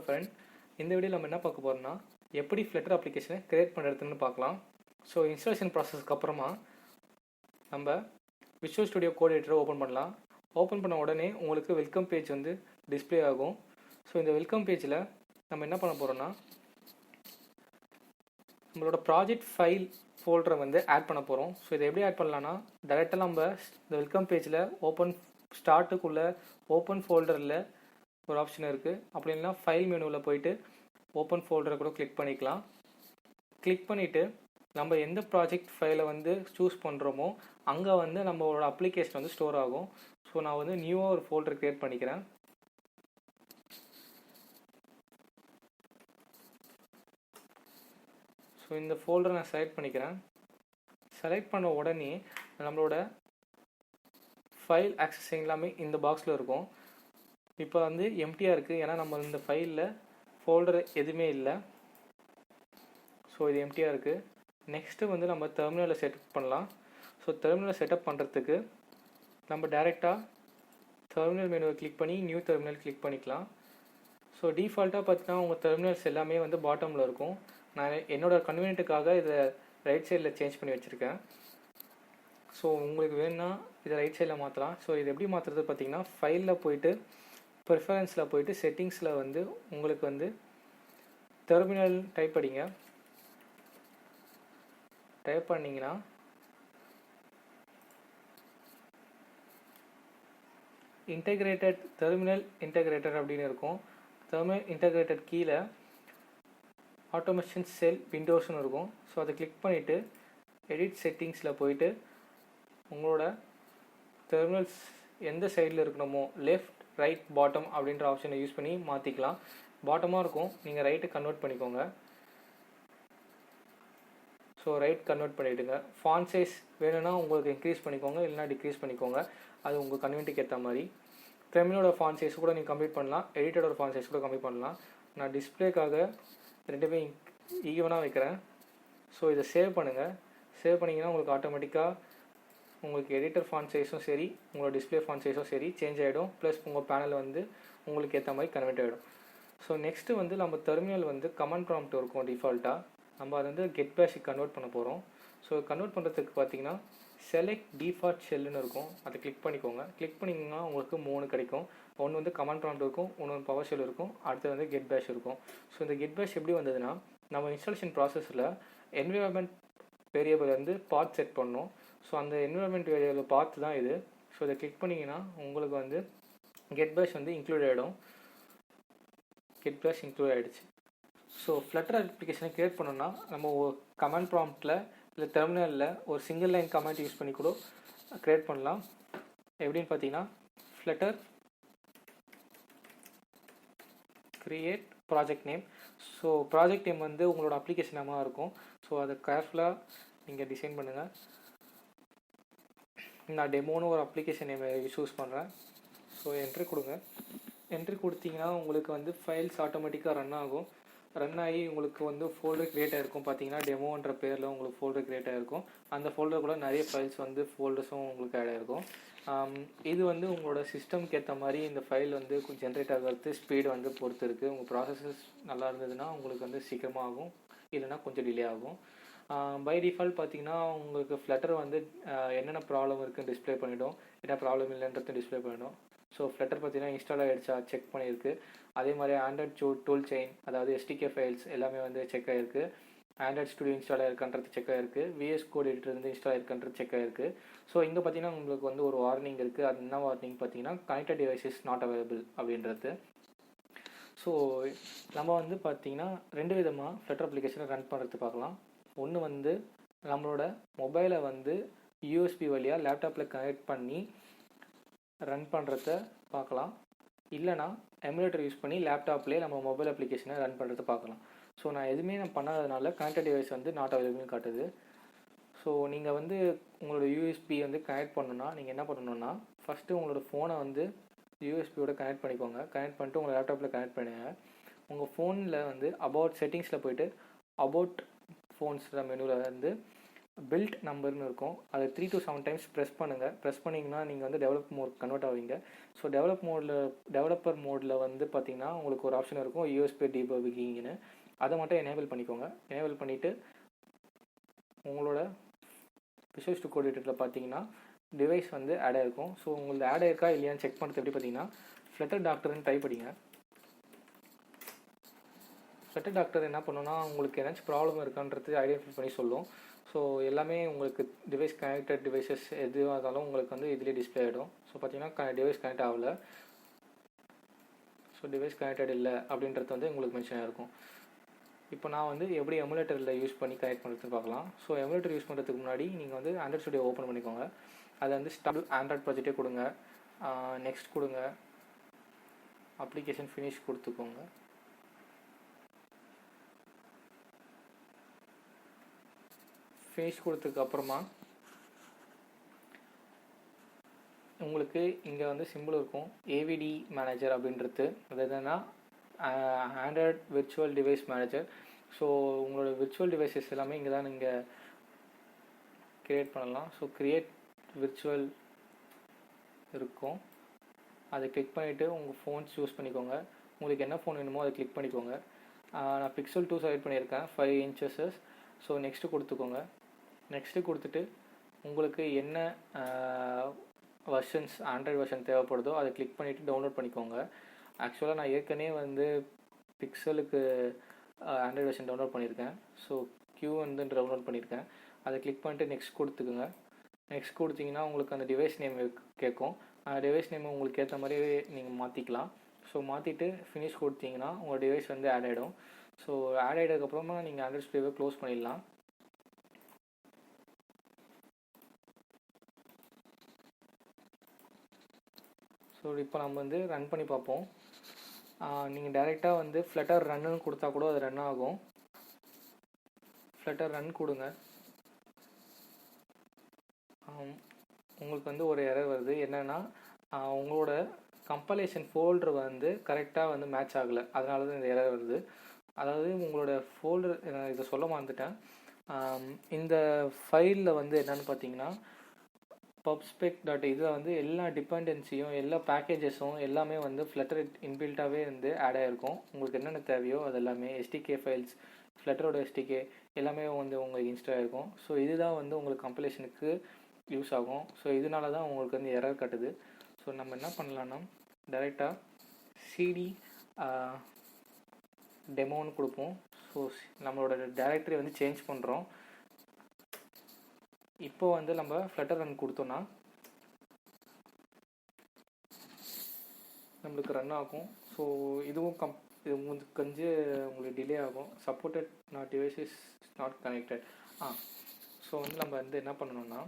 Friend, இந்த வீடியோவில் நம்ம என்ன பார்க்க போகிறோம்னா எப்படி ஃப்ளட்டர் அப்ளிகேஷனை கிரியேட் பண்ணுறதுன்னு பார்க்கலாம். ஸோ இன்ஸ்டாலேஷன் ப்ராசஸ்க்கு அப்புறமா நம்ம விஷுவல் ஸ்டுடியோ கோட் எடிட்டரை ஓப்பன் பண்ணலாம். ஓப்பன் பண்ண உடனே உங்களுக்கு வெல்கம் பேஜ் வந்து டிஸ்பிளே ஆகும். ஸோ இந்த வெல்கம் பேஜில் நம்ம என்ன பண்ண போகிறோம்னா நம்மளோட ப்ராஜெக்ட் ஃபைல் ஃபோல்டரை வந்து ஆட் பண்ண போகிறோம். ஸோ இதை எப்படி ஆட் பண்ணலான்னா டேரெக்டாக நம்ம இந்த வெல்கம் பேஜில் ஓப்பன் ஸ்டார்ட்டுக்குள்ளே ஓப்பன் ஃபோல்டரில் ஒரு ஆப்ஷன் இருக்குது. அப்படி இல்லைனா ஃபைல் மெனுவில் போயிட்டு ஓப்பன் ஃபோல்டரை கூட கிளிக் பண்ணிக்கலாம். கிளிக் பண்ணிவிட்டு நம்ம எந்த ப்ராஜெக்ட் ஃபைலை வந்து சூஸ் பண்ணுறோமோ அங்கே வந்து நம்மளோட அப்ளிகேஷன் வந்து ஸ்டோர் ஆகும். ஸோ நான் வந்து நியூவாக ஒரு ஃபோல்டர் க்ரியேட் பண்ணிக்கிறேன். ஸோ இந்த ஃபோல்டரை நான் செலக்ட் பண்ணிக்கிறேன். செலக்ட் பண்ண உடனே நம்மளோட ஃபைல் ஆக்சஸ் எல்லாமே இந்த பாக்ஸில் இருக்கும். இப்போ வந்து எம்டியாக இருக்குது, ஏன்னா நம்ம இந்த ஃபைலில் ஃபோல்டர் எதுவுமே இல்லை. ஸோ இது எம்டியாக இருக்குது. நெக்ஸ்ட்டு வந்து நம்ம டெர்மினலில் செட்டப் பண்ணலாம். ஸோ டெர்மினலில் செட்டப் பண்ணுறதுக்கு நம்ம டேரெக்டாக டெர்மினல் மெனுவை கிளிக் பண்ணி நியூ டெர்மினல் கிளிக் பண்ணிக்கலாம். ஸோ டிஃபால்ட்டாக பார்த்தீங்கன்னா உங்கள் டெர்மினல்ஸ் எல்லாமே வந்து பாட்டமில் இருக்கும். நான் என்னோடய கன்வீனியன்ட்டுக்காக இதை ரைட் சைடில் சேஞ்ச் பண்ணி வச்சுருக்கேன். ஸோ உங்களுக்கு வேணும்னா இதை ரைட் சைடில் மாற்றலாம். ஸோ இது எப்படி மாற்றுறது பார்த்தீங்கன்னா ஃபைலில் போயிட்டு ப்ரிஃபரன்ஸில் போயிட்டு செட்டிங்ஸில் வந்து உங்களுக்கு வந்து டெர்மினல் டைப் பண்ணிங்கன்னா இன்டெகிரேட்டட் டெர்மினல் இன்டெகிரேட்டட் அப்படின்னு இருக்கும். டெர்மினல் இன்டெகிரேட்டட் கீழே ஆட்டோமேஷன் செல் விண்டோஸ்னு இருக்கும். ஸோ அதை கிளிக் பண்ணிவிட்டு எடிட் செட்டிங்ஸில் போயிட்டு உங்களோட டெர்மினல்ஸ் எந்த சைடில் இருக்கணுமோ லெஃப்ட் ரைட் பாட்டம் அப்படின்ற ஆப்ஷனை யூஸ் பண்ணி மாற்றிக்கலாம். பாட்டமாக இருக்கும், நீங்கள் ரைட்டு கன்வெர்ட் பண்ணிக்கோங்க. ஸோ ரைட் கன்வெர்ட் பண்ணிவிடுங்க. ஃபாண்ட் சைஸ் வேணும்னா உங்களுக்கு இன்க்ரீஸ் பண்ணிக்கோங்க, இல்லைனா டிக்ரீஸ் பண்ணிக்கோங்க. அது உங்கள் கன்வென்ட்டுக்கு ஏற்ற மாதிரி. டெர்மினலோட ஃபாண்ட் சைஸ் கூட நீங்கள் கம்ப்ளீட் பண்ணலாம், எடிட்டரோட ஃபாண்ட் சைஸ் கூட கம்ப்ளீட் பண்ணலாம். நான் டிஸ்பிளேக்காக ரெண்டுமே ஈவனாக வைக்கிறேன். ஸோ இதை சேவ் பண்ணுங்கள். சேவ் பண்ணிங்கன்னா உங்களுக்கு ஆட்டோமேட்டிக்காக உங்களுக்கு எடிட்டர் ஃபாண்ட் சைஸும் சரி உங்களோட டிஸ்பிளே ஃபாண்ட் சைஸும் சரி சேஞ்ச் ஆகிடும். ப்ளஸ் உங்கள் பேனல் வந்து உங்களுக்கு ஏற்ற மாதிரி கன்வெர்ட் ஆகிடும். ஸோ நெக்ஸ்ட்டு வந்து நம்ம டெர்மினல் வந்து கமாண்ட் ப்ராம்ப்ட் இருக்கும் டிஃபால்ட்டாக. நம்ம அதை வந்து கெட் பேஷுக்கு கன்வெர்ட் பண்ண போகிறோம். ஸோ கன்வெர்ட் பண்ணுறதுக்கு பார்த்தீங்கன்னா செலக்ட் டிஃபால்ட் ஷெல்லுன்னு இருக்கும், அதை கிளிக் பண்ணிக்கோங்க. கிளிக் பண்ணிங்கன்னா உங்களுக்கு 3 கிடைக்கும். ஒன்று வந்து கமாண்ட் ப்ராம்ப்ட் இருக்கும், ஒன்று பவர் ஷெல் இருக்கும், அடுத்து வந்து கெட் பேஷ் இருக்கும். ஸோ இந்த கெட் பேஷ் எப்படி வந்ததுன்னா நம்ம இன்ஸ்டாலேஷன் ப்ராசஸில் என்விரான்மெண்ட் வேரியபிள் வந்து பாத் செட் பண்ணோம். ஸோ அந்த என்விரான்மெண்ட் வேரியபிள் பார்த்து தான் இது. ஸோ இதை கிளிக் பண்ணிங்கன்னா உங்களுக்கு வந்து கெட் பேஷ் வந்து இன்க்ளூட் ஆகிடும். கெட் பேஷ் இன்க்ளூட் ஆகிடுச்சு. ஸோ ஃப்ளட்டர் அப்ளிகேஷனை க்ரியேட் பண்ணோன்னா நம்ம கமாண்ட் ப்ராம்ப்டில் இல்லை டெர்மினலில் ஒரு சிங்கிள் லைன் கமாண்ட் யூஸ் பண்ணி கூட க்ரியேட் பண்ணலாம். எப்படின்னு பார்த்தீங்கன்னா flutter create project name. So project name வந்து உங்களோட அப்ளிகேஷன் நேமாக இருக்கும். ஸோ அதை கேர்ஃபுல்லாக நீங்கள் டிசைன் பண்ணுங்கள். நான் டெமோன்னு ஒரு அப்ளிகேஷன் நேம் சூஸ் பண்ணுறேன். ஸோ என்ட்ரி கொடுங்க. என்ட்ரி கொடுத்தீங்கன்னா உங்களுக்கு வந்து ஃபைல்ஸ் ஆட்டோமேட்டிக்காக ரன் ஆகும். ரன் ஆகி உங்களுக்கு வந்து ஃபோல்டர் க்ரியேட் ஆகிருக்கும். பார்த்தீங்கன்னா டெமோன்ற பேரில் உங்களுக்கு ஃபோல்டர் க்ரியேட் ஆகிருக்கும். அந்த ஃபோல்டர் கூட நிறைய ஃபைல்ஸ் வந்து ஃபோல்டர்ஸும் உங்களுக்கு ஆட் ஆகிருக்கும். இது வந்து உங்களோட சிஸ்டம்க்கு ஏற்ற மாதிரி இந்த ஃபைல் வந்து ஜென்ரேட் ஆகிறது ஸ்பீடு வந்து பொறுத்து இருக்குது. உங்கள் ப்ராசஸஸ் நல்லா இருந்ததுன்னா உங்களுக்கு வந்து சீக்கிரமாக ஆகும், இல்லைனா கொஞ்சம் டிலே ஆகும். பை டிஃபால்ட் பார்த்தீங்கன்னா உங்களுக்கு ஃப்ளட்டர் வந்து என்னென்ன ப்ராப்ளம் இருக்குன்னு டிஸ்பிளே பண்ணிவிடும், என்ன ப்ராப்ளம் இல்லைன்றது டிஸ்பிளே பண்ணிவிடும். ஸோ ஃப்ளட்டர் பார்த்தீங்கன்னா இன்ஸ்டால் ஆகிடுச்சா செக் பண்ணியிருக்கு. அதே மாதிரி ஆண்ட்ராய்ட் டூல் செயின், அதாவது எஸ்டிகே ஃபைல்ஸ் எல்லாமே வந்து செக் ஆகிருக்கு. ஆண்ட்ராய்ட் ஸ்டுடியோ இன்ஸ்டால் ஆகிருக்குன்றது செக் ஆகிருக்கு. விஎஸ் கோட் எடிட்டர் வந்து இன்ஸ்டால் ஆகிருக்குன்றது செக் ஆகிருக்கு. ஸோ இங்கே பார்த்தீங்கன்னா உங்களுக்கு வந்து ஒரு வார்னிங் இருக்குது. அது என்ன வார்னிங் பார்த்தீங்கன்னா connected device is not available அப்படின்றது. ஸோ நம்ம வந்து பார்த்தீங்கன்னா 2 விதமாக ஃப்ளட்டர் அப்ளிகேஷனை ரன் பண்ணுறது பார்க்கலாம். ஒன்று வந்து நம்மளோட மொபைலை வந்து யூஎஸ்பி வழியாக லேப்டாப்பில் கனெக்ட் பண்ணி ரன் பண்ணுறத பார்க்கலாம். இல்லைனா எமுலேட்டர் யூஸ் பண்ணி லேப்டாப்லேயே நம்ம மொபைல் அப்ளிகேஷனை ரன் பண்ணுறத பார்க்கலாம். ஸோ நான் எதுவுமே பண்ணாததுனால கனெக்டட் டிவைஸ் வந்து நாட் அவைலபிள்னு காட்டுது. ஸோ நீங்கள் வந்து உங்களோட யூஎஸ்பி வந்து கனெக்ட் பண்ணணுன்னா நீங்கள் என்ன பண்ணணுன்னா ஃபஸ்ட்டு உங்களோட ஃபோனை வந்து யூஎஸ்பியோட கனெக்ட் பண்ணிக்கோங்க. கனெக்ட் பண்ணிட்டு உங்கள் லேப்டாப்பில் கனெக்ட் பண்ணுங்கள். உங்கள் ஃபோனில் வந்து அபவுட் செட்டிங்ஸில் போய்ட்டு அபவுட் ஃபோன்ஸ்ன்ற மெனுவில் வந்து பில்ட் நம்பர்னு இருக்கும். அது 3 to 7 டைம்ஸ் ப்ரெஸ் பண்ணுங்கள். ப்ரெஸ் பண்ணிங்கன்னா நீங்கள் வந்து டெவலப் மோட் கன்வெர்ட் ஆவீங்க. ஸோ டெவலப்பர் மோடில் வந்து பார்த்திங்கன்னா உங்களுக்கு ஒரு ஆப்ஷன் இருக்கும் யூஎஸ்பி டீபக்கிங்னு. அதை மட்டும் எனேபிள் பண்ணிக்கோங்க. எனேபிள் பண்ணிவிட்டு உங்களோட விஷுவல் ஸ்டுடியோ கோட் எடிட்டரில் பார்த்தீங்கன்னா டிவைஸ் வந்து ஆட் ஆகிருக்கும். ஸோ உங்களுக்கு ஆட் ஆயிருக்கா இல்லையான்னு செக் பண்ணுறது எப்படி பார்த்தீங்கன்னா ஃப்ளட்டர் டாக்டர்னு டைப் பண்ணிங்க. ஃப்ளட்டர் டாக்டர் என்ன பண்ணுன்னா உங்களுக்கு ஏதாச்சும் ப்ராப்ளம் இருக்கான்றது ஐடென்டிஃபை பண்ணி சொல்லும். ஸோ எல்லாமே உங்களுக்கு டிவைஸ் கனெக்டட் டிவைசஸ் எதுவாக இருந்தாலும் உங்களுக்கு வந்து இதிலே டிஸ்பிளே ஆகிடும். ஸோ பார்த்தீங்கன்னா டிவைஸ் கனெக்ட் ஆகலை, ஸோ டிவைஸ் கனெக்டட் இல்லை அப்படின்றது வந்து உங்களுக்கு மென்ஷன் ஆகிருக்கும். இப்போ நான் வந்து எப்படி எமுலேட்டரில் யூஸ் பண்ணி கனெக்ட் பண்ணுறதுன்னு பார்க்கலாம். ஸோ எமுலேட்டர் யூஸ் பண்ணுறதுக்கு முன்னாடி நீங்கள் வந்து ஆண்ட்ராய்ட் ஸ்டுடியோ ஓப்பன் பண்ணிக்கோங்க. அதை வந்து ஸ்டார்ட் ஆண்ட்ராய்ட் ப்ராஜெக்டே கொடுங்க, நெக்ஸ்ட் கொடுங்க, அப்ளிகேஷன் ஃபினிஷ் கொடுத்துக்கோங்க. ஃபினிஷ் கொடுத்ததுக்கு அப்புறமா உங்களுக்கு இங்கே வந்து சிம்பிள் இருக்கும் ஏவிடி மேனேஜர் அப்படின்றது. அது என்னென்னா Android virtual device manager. So உங்களோட விர்ச்சுவல் டிவைசஸ் எல்லாமே இங்கே தான் நீங்கள் க்ரியேட் பண்ணலாம். ஸோ க்ரியேட் விர்ச்சுவல் இருக்கும், அதை கிளிக் பண்ணிவிட்டு உங்கள் ஃபோன் சூஸ் பண்ணிக்கோங்க. உங்களுக்கு என்ன ஃபோன் வேணுமோ அதை கிளிக் பண்ணிக்கோங்க. நான் Pixel 2 செலக்ட் பண்ணியிருக்கேன், 5 inches. ஸோ நெக்ஸ்ட்டு கொடுத்துக்கோங்க. நெக்ஸ்ட்டு கொடுத்துட்டு உங்களுக்கு என்ன வெர்ஷன்ஸ் ஆண்ட்ராய்டு வெர்ஷன் தேவைப்படுதோ அதை கிளிக் பண்ணிவிட்டு டவுன்லோட் பண்ணிக்கோங்க. ஆக்சுவலாக நான் ஏற்கனவே வந்து பிக்சலுக்கு ஆண்ட்ராய்டு வெர்ஷன் டவுன்லோட் பண்ணியிருக்கேன். ஸோ Q வந்து டவுன்லோட் பண்ணியிருக்கேன். அதை கிளிக் பண்ணிட்டு நெக்ஸ்ட் கொடுத்துக்குங்க. நெக்ஸ்ட் கொடுத்தீங்கன்னா உங்களுக்கு அந்த டிவைஸ் நேம் கேட்கும். அந்த டிவைஸ் நேம் உங்களுக்கு ஏற்ற மாதிரி நீங்கள் மாற்றிக்கலாம். ஸோ மாற்றிட்டு ஃபினிஷ் கொடுத்தீங்கன்னா உங்கள் டிவைஸ் வந்து ஆட் ஆகிடும். ஸோ ஆட் ஆகிட்டதுக்கப்புறமா நீங்கள் ஆண்ட்ராய்ட் ஸ்டுடியோவை க்ளோஸ் பண்ணிடலாம். ஸோ இப்போ நம்ம வந்து ரன் பண்ணி பார்ப்போம். நீங்கள் டைரெக்டாக வந்து ஃப்ளட்டர் ரன்னு கொடுத்தா கூட அது ரன் ஆகும். ஃப்ளட்டர் ரன் கொடுங்க. உங்களுக்கு வந்து ஒரு எரர் வருது. என்னென்னா உங்களோட கம்பைலேஷன் ஃபோல்டர் வந்து கரெக்டாக வந்து மேட்ச் ஆகலை, அதனால தான் இந்த எரர் வருது. அதாவது உங்களோட ஃபோல்டர் இதை சொல்ல மறந்துட்டேன். இந்த ஃபைலில் வந்து என்னென்னு பார்த்தீங்கன்னா pubspec.exe இதில் வந்து எல்லா டிபெண்டன்சியும் எல்லா பேக்கேஜஸும் எல்லாமே வந்து ஃப்ளட்டர் இன்பில்ட்டாகவே வந்து ஆட் ஆகிருக்கும். உங்களுக்கு என்னென்ன தேவையோ அது எல்லாமே எஸ்டிகே ஃபைல்ஸ், ஃப்ளட்டரோட எஸ்டிகே எல்லாமே வந்து உங்களுக்கு இன்ஸ்டால் ஆகிருக்கும். ஸோ இதுதான் வந்து உங்களுக்கு கம்பைலேஷனுக்கு யூஸ் ஆகும். ஸோ இதனால தான் உங்களுக்கு வந்து எரர் காட்டுது. ஸோ நம்ம என்ன பண்ணலான்னா டைரெக்டாக சிடி டெமோன்னு கொடுப்போம். ஸோ நம்மளோட டைரக்டரி வந்து சேஞ்ச் பண்ணுறோம். இப்போ வந்து நம்ம ஃப்ளட்டர் ரன் கொடுத்தோன்னா நம்மளுக்கு ரன் ஆகும். ஸோ இதுவும் இது உங்களுக்கு டிலே ஆகும். Supported not device is not connected. So வந்து நம்ம வந்து என்ன பண்ணணும்னா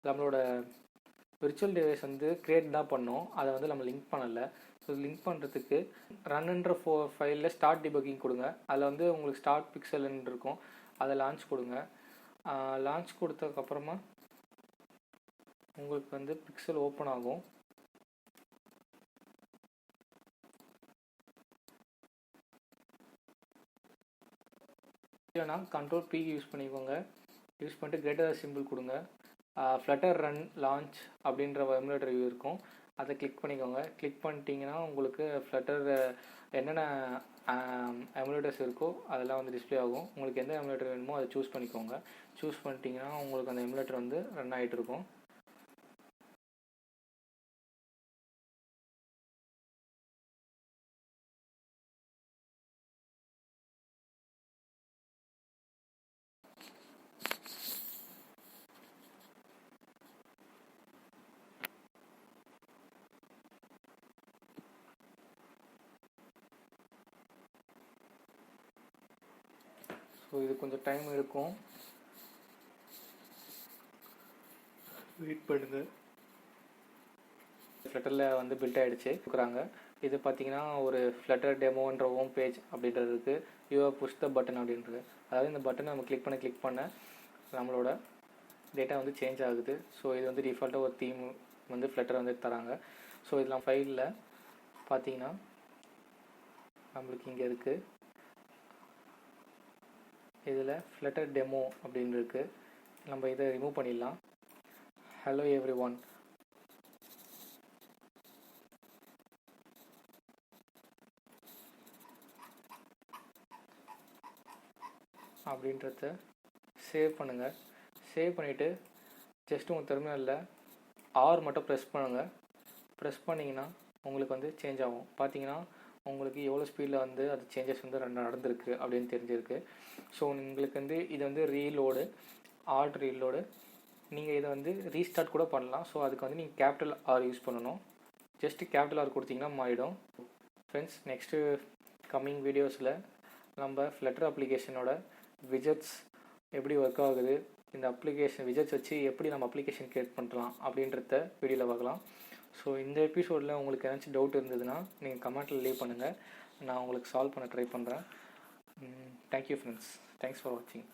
நம்மளோட விர்ச்சுவல் டிவைஸ் வந்து க்ரியேட் தான் பண்ணோம், அதை வந்து நம்ம லிங்க் பண்ணலை. ஸோ லிங்க் பண்ணுறதுக்கு ரன்ன்ற ஃபைலில் ஸ்டார்ட் டிபக்கிங் கொடுங்க. அதில் வந்து உங்களுக்கு ஸ்டார்ட் பிக்சல்னு இருக்கும், அதை லான்ச் கொடுங்க. லான்ச் கொடுத்ததுக்கப்புறமா உங்களுக்கு வந்து பிக்சல் ஓப்பன் ஆகும். இல்லைனா Ctrl+P யூஸ் பண்ணிக்கோங்க. யூஸ் பண்ணிட்டு கிரேட்டர் சிம்பிள் கொடுங்க. ஃப்ளட்டர் ரன் லான்ச் அப்படின்ற எமுலேட்டர் வியூ இருக்கும், அதை கிளிக் பண்ணிக்கோங்க. கிளிக் பண்ணிட்டீங்கன்னா உங்களுக்கு ஃப்ளட்டர் என்னென்ன எமுலேட்டர்ஸ் இருக்கோ அதெல்லாம் வந்து டிஸ்பிளே ஆகும். உங்களுக்கு எந்த எமுலேட்டர் வேணுமோ அதை சூஸ் பண்ணிக்கோங்க. சூஸ் பண்ணிட்டீங்கன்னா உங்களுக்கு அந்த எமுலேட்டர் வந்து ரன் ஆகிட்டு இருக்கும். ஸோ இது கொஞ்சம் டைம் எடுக்கும், வெயிட் பண்ணுங்கள். ஃப்ளட்டரில் வந்து பில்ட் ஆகிடுச்சு கொடுக்குறாங்க. இது பார்த்தீங்கன்னா ஒரு ஃப்ளட்டர் டெமோன்ற ஹோம் பேஜ் அப்படின்றது இருக்குது. யூஆர் புஷ் த பட்டன் அப்படின்றது. அதாவது இந்த பட்டனை நம்ம கிளிக் பண்ண நம்மளோட டேட்டா வந்து சேஞ்ச் ஆகுது. ஸோ இது வந்து டிஃபால்ட்டாக ஒரு தீம் வந்து ஃப்ளட்டர் வந்து தராங்க. ஸோ இதெல்லாம் ஃபைலில் பார்த்தீங்கன்னா நம்மளுக்கு இங்கே இருக்குது இதில் ஃப்ளட்டர் டெமோ அப்படின்னு இருக்குது. நம்ம இதை ரிமூவ் பண்ணிடலாம். ஹலோ எவ்ரி ஒன் அப்படின்றத சேவ் பண்ணுங்கள். சேவ் பண்ணிவிட்டு ஜஸ்ட் உங்கள் டெர்மினலில் ஆர் மட்டும் ப்ரெஸ் பண்ணுங்கள். ப்ரெஸ் பண்ணிங்கன்னா உங்களுக்கு வந்து சேஞ்ச் ஆகும். பார்த்தீங்கன்னா உங்களுக்கு எவ்வளோ ஸ்பீடில் வந்து அது சேஞ்சஸ் வந்து நடந்திருக்கு அப்படின்னு தெரிஞ்சிருக்கு. ஸோ உங்களுக்கு வந்து இது வந்து ரீலோடு, ஆல்ட் ரீலோடு. நீங்கள் இதை வந்து ரீஸ்டார்ட் கூட பண்ணலாம். ஸோ அதுக்கு வந்து நீங்கள் கேபிட்டல் ஆர் யூஸ் பண்ணணும். ஜஸ்ட்டு கேபிட்டல் ஆர் கொடுத்தீங்கன்னா மாறிடும். ஃப்ரெண்ட்ஸ், நெக்ஸ்ட்டு கம்மிங் வீடியோஸில் நம்ம ஃப்ளட்டர் அப்ளிகேஷனோட விஜெட்ஸ் எப்படி ஒர்க் ஆகுது, இந்த அப்ளிகேஷன் விஜெட்ஸ் வச்சு எப்படி நம்ம அப்ளிகேஷன் கிரியேட் பண்ணலாம் அப்படின்றத வீடியோவில் பார்க்கலாம். ஸோ இந்த எபிசோடில் உங்களுக்கு ஏதாச்சும் டவுட் இருந்ததுன்னா நீங்கள் கமெண்ட்டில் லீவ் பண்ணுங்கள். நான் உங்களுக்கு சால்வ் பண்ண ட்ரை பண்ணுறேன். Thank you friends. தேங்க்ஸ் ஃபார் வாட்சிங்.